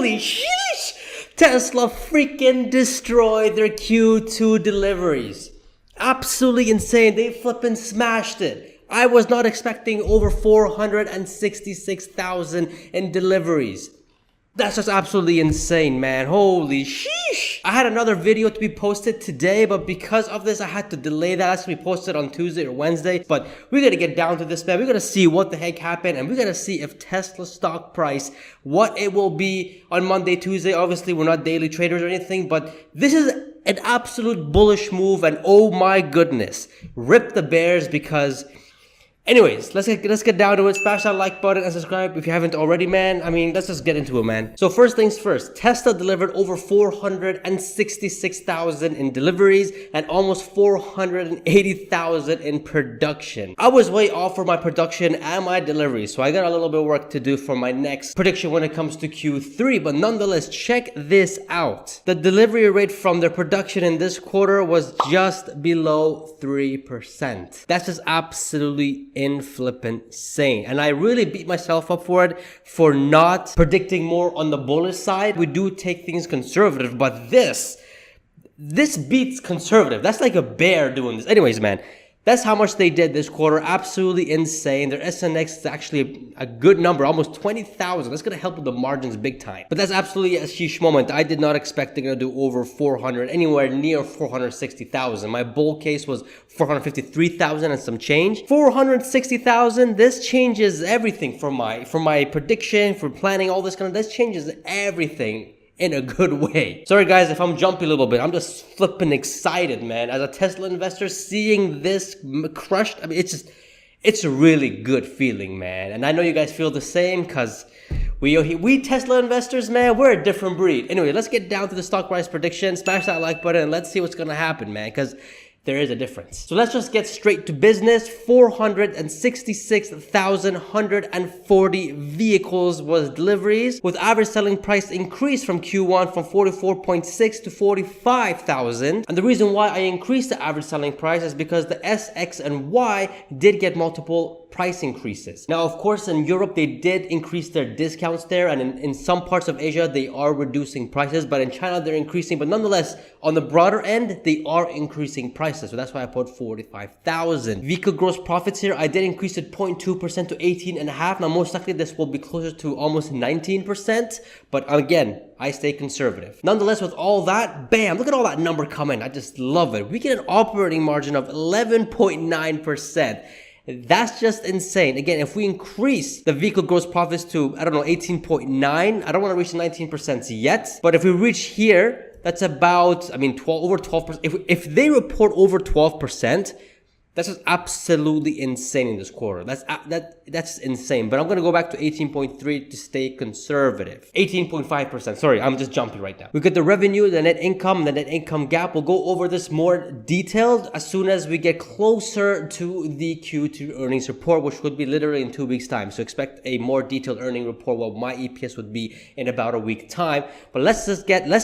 Holy sheesh! Tesla freaking destroyed their Q2 deliveries. Absolutely insane. They flipping smashed it. I was not expecting over 466,000 in deliveries. That's just absolutely insane, man. Holy sheesh. I had another video to be posted today, but because of this, I had to delay that. That's going to be posted on Tuesday or Wednesday. But we got to get down to this, man. We got to see what the heck happened. And we got to see if Tesla stock price, what it will be on Monday, Tuesday. Obviously, we're not daily traders or anything, but this is an absolute bullish move. And oh my goodness, rip the bears because... Anyways, let's get down to it. Smash that like button and subscribe if you haven't already, man. I mean, let's just get into it, man. So first things first, Tesla delivered over 466,000 in deliveries and almost 480,000 in production. I was way off for my production and my deliveries, so I got a little bit of work to do for my next prediction when it comes to Q3. But nonetheless, check this out. The delivery rate from their production in this quarter was just below 3%. That's just absolutely insane. And I really beat myself up for it for not predicting more on the bullish side. We do take things conservative, but this beats conservative. That's like a bear doing this. Anyways, man, that's how much they did this quarter. Absolutely insane. Their SNX is actually a good number, almost 20,000. That's going to help with the margins big time. But that's absolutely a sheesh moment. I did not expect they're going to do over 400, anywhere near 460,000. My bull case was 453,000 and some change. 460,000, this changes everything for my prediction, for planning, all this kind of, this changes everything in a good way. Sorry guys if I'm jumpy a little bit. I'm just flipping excited, man. As a Tesla investor, seeing this crushed, I mean, it's a really good feeling, man. And I know you guys feel the same because we Tesla investors, man, we're a different breed. Anyway, let's get down to the stock price prediction. Smash that like button and let's see what's gonna happen, man, because there is a difference. So let's just get straight to business. 466,140 vehicles was deliveries, with average selling price increased from Q1 from 44.6 to 45,000. And the reason why I increased the average selling price is because the S, X, and Y did get multiple price increases. Now, of course, in Europe, they did increase their discounts there, and in some parts of Asia, they are reducing prices, but in China, they're increasing. But nonetheless, on the broader end, they are increasing prices. So that's why I put 45,000. Vehicle gross profits here, I did increase it 0.2% to 18.5. Now, most likely this will be closer to almost 19%. But again, I stay conservative. Nonetheless, with all that, bam, look at all that number coming. I just love it. We get an operating margin of 11.9%. That's just insane. Again, if we increase the vehicle gross profits to, I don't know, 18.9, I don't want to reach 19% yet. But if we reach here, that's about, I mean, over 12%. If they report over 12%, that's just absolutely insane in this quarter. That's insane. But I'm going to go back to 18.3 to stay conservative. 18.5%. Sorry, I'm just jumping right now. We got the revenue, the net income gap. We'll go over this more detailed as soon as we get closer to the Q2 earnings report, which would be literally in 2 weeks' time. So expect a more detailed earning report, what my EPS would be in about a week's time. But let's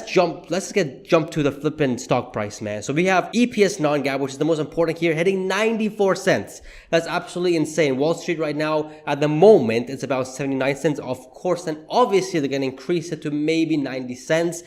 jump to the flipping stock price, man. So we have EPS non-GAAP, which is the most important here, heading 94 cents. That's absolutely insane. Wall Street right now, at the moment, it's about 79 cents. Of course, and obviously they're going to increase it to maybe 90 cents,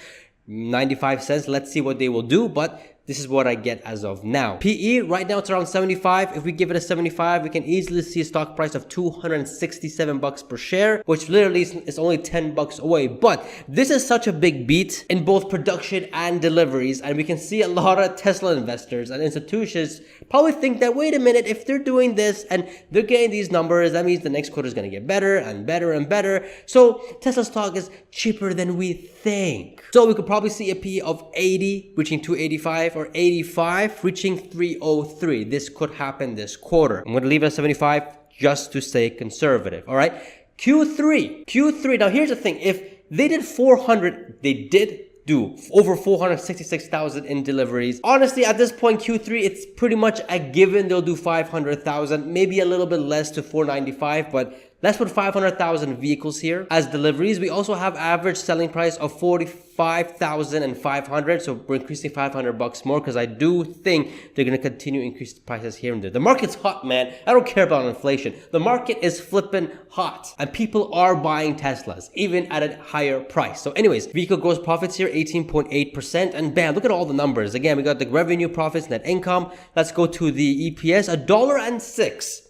95 cents. Let's see what they will do, but this is what I get as of now. PE, right now it's around 75. If we give it a 75, we can easily see a stock price of 267 bucks per share, which literally is only 10 bucks away. But this is such a big beat in both production and deliveries. And we can see a lot of Tesla investors and institutions probably think that, wait a minute, if they're doing this and they're getting these numbers, that means the next quarter is going to get better and better and better. So Tesla stock is cheaper than we think. So we could probably see a PE of 80 reaching 285 or 85 reaching 303. This could happen this quarter. I'm going to leave it at 75 just to stay conservative. All right. Q3. Now here's the thing. If they did 400, they did do over 466,000 in deliveries. Honestly, at this point, Q3, it's pretty much a given they'll do 500,000, maybe a little bit less to 495, but Let's put 500,000 vehicles here as deliveries. We also have average selling price of 45,500. So we're increasing $500 more because I do think they're going to continue to increase the prices here and there. The market's hot, man. I don't care about inflation. The market is flipping hot and people are buying Teslas, even at a higher price. So anyways, vehicle gross profits here, 18.8%. And bam, look at all the numbers. Again, we got the revenue, profits, net income. Let's go to the EPS, $1.06.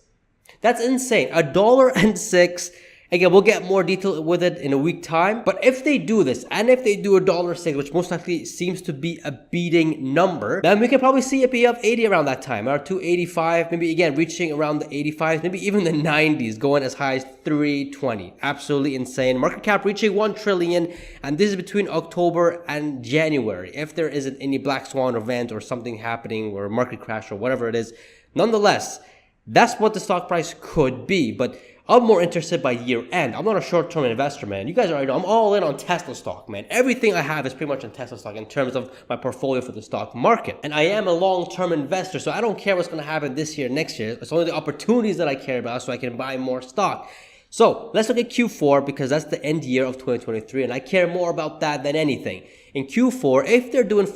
That's insane. $1.06. Again, we'll get more detail with it in a week time. But if they do this, and if they do $1.06, which most likely seems to be a beating number, then we can probably see it be up 80 around that time, or 285, maybe again reaching around the 85s, maybe even the 90s, going as high as 320. Absolutely insane. Market cap reaching 1 trillion, and this is between October and January. If there isn't any black swan event or something happening, or a market crash or whatever it is, nonetheless, that's what the stock price could be. But I'm more interested by year end. I'm not a short-term investor, man. You guys already know I'm all in on Tesla stock, man. Everything I have is pretty much in Tesla stock in terms of my portfolio for the stock market. And I am a long-term investor, so I don't care what's going to happen this year, next year. It's only the opportunities that I care about so I can buy more stock. So let's look at Q4 because that's the end year of 2023, and I care more about that than anything. In Q4, if they're doing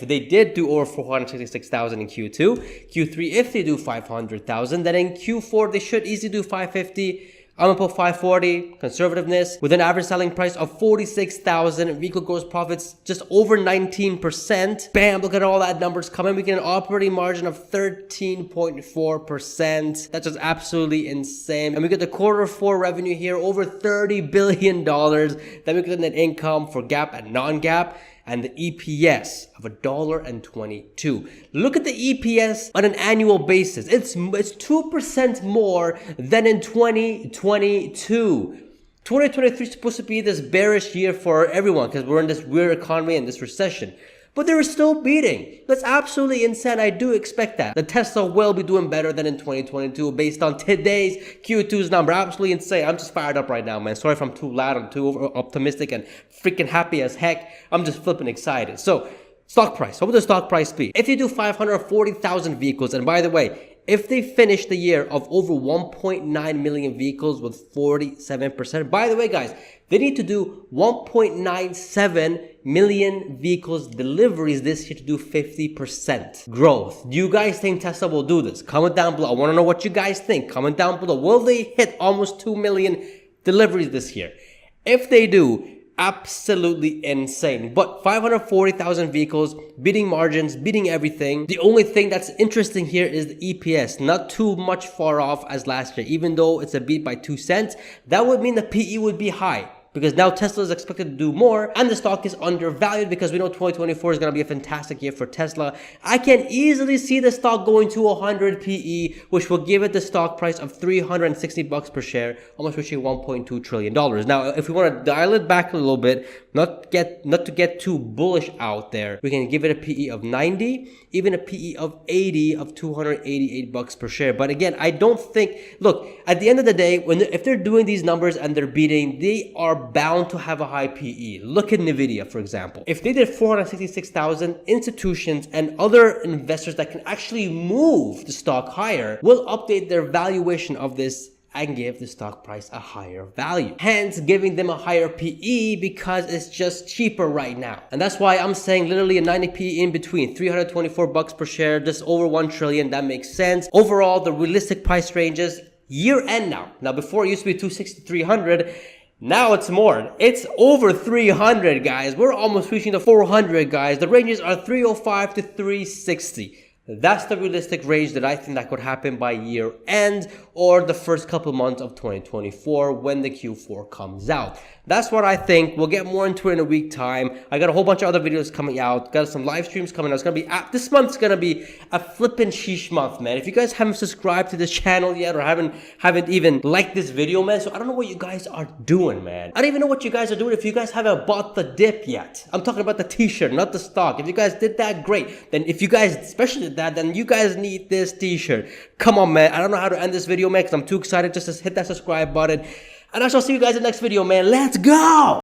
they did do over 466,000 in Q2, Q3, if they do 500,000, then in Q4, they should easily do 550. I'm gonna put 540, conservativeness, with an average selling price of 46,000, vehicle gross profits just over 19%. Bam, look at all that numbers coming. We get an operating margin of 13.4%. That's just absolutely insane. And we get the Q4 revenue here, over $30 billion. Then we get the net income for GAAP and non-GAAP, and the EPS of $1.22. Look at the EPS on an annual basis. It's 2% more than in 2022. 2023 is supposed to be this bearish year for everyone because we're in this weird economy and this recession. But they're still beating. That's absolutely insane. I do expect that. The Tesla will be doing better than in 2022 based on today's Q2's number. Absolutely insane. I'm just fired up right now, man. Sorry if I'm too loud. I'm too optimistic and freaking happy as heck. I'm just flipping excited. So, stock price. What would the stock price be? If you do 540,000 vehicles, and by the way, if they finish the year of over 1.9 million vehicles with 47%, by the way, guys, they need to do 1.97 million vehicles deliveries this year to do 50% growth. Do you guys think Tesla will do this? Comment down below. I want to know what you guys think. Comment down below. Will they hit almost 2 million deliveries this year? If they do, absolutely insane. But 540,000 vehicles, beating margins, beating everything. The only thing that's interesting here is the EPS, not too much far off as last year. Even though it's a beat by 2 cents, that would mean the PE would be high, because now Tesla is expected to do more and the stock is undervalued because we know 2024 is going to be a fantastic year for Tesla. I can easily see the stock going to 100 PE, which will give it the stock price of $360 per share, almost reaching $1.2 trillion. Now, if we want to dial it back a little bit, not to get too bullish out there, we can give it a PE of 90, even a PE of 80 of $288 per share. But again, I don't think, look, at the end of the day, if they're doing these numbers and they're beating, they are bound to have a high PE. Look at Nvidia, for example. If they did 466,000, institutions and other investors that can actually move the stock higher will update their valuation of this and give the stock price a higher value. Hence, giving them a higher PE because it's just cheaper right now. And that's why I'm saying literally a 90 PE in between, $324 per share, just over 1 trillion. That makes sense. Overall, the realistic price ranges year end now. Now, before it used to be 260, 300. Now it's more. It's over 300, guys. We're almost reaching the 400, guys. The ranges are 305 to 360. That's the realistic range that I think that could happen by year end or the first couple months of 2024 when the Q4 comes out. That's what I think. We'll get more into it in a week time. I got a whole bunch of other videos coming out. Got some live streams coming out. It's gonna be this month's gonna be a flippin' sheesh month, man. If you guys haven't subscribed to this channel yet or haven't even liked this video, man, so I don't know what you guys are doing, man. I don't even know what you guys are doing if you guys haven't bought the dip yet. I'm talking about the t-shirt, not the stock. If you guys did that, great. Then if you guys especially did that, then you guys need this t-shirt. Come on, man. I don't know how to end this video, man, because I'm too excited just to hit that subscribe button. And I shall see you guys in the next video, man. Let's go!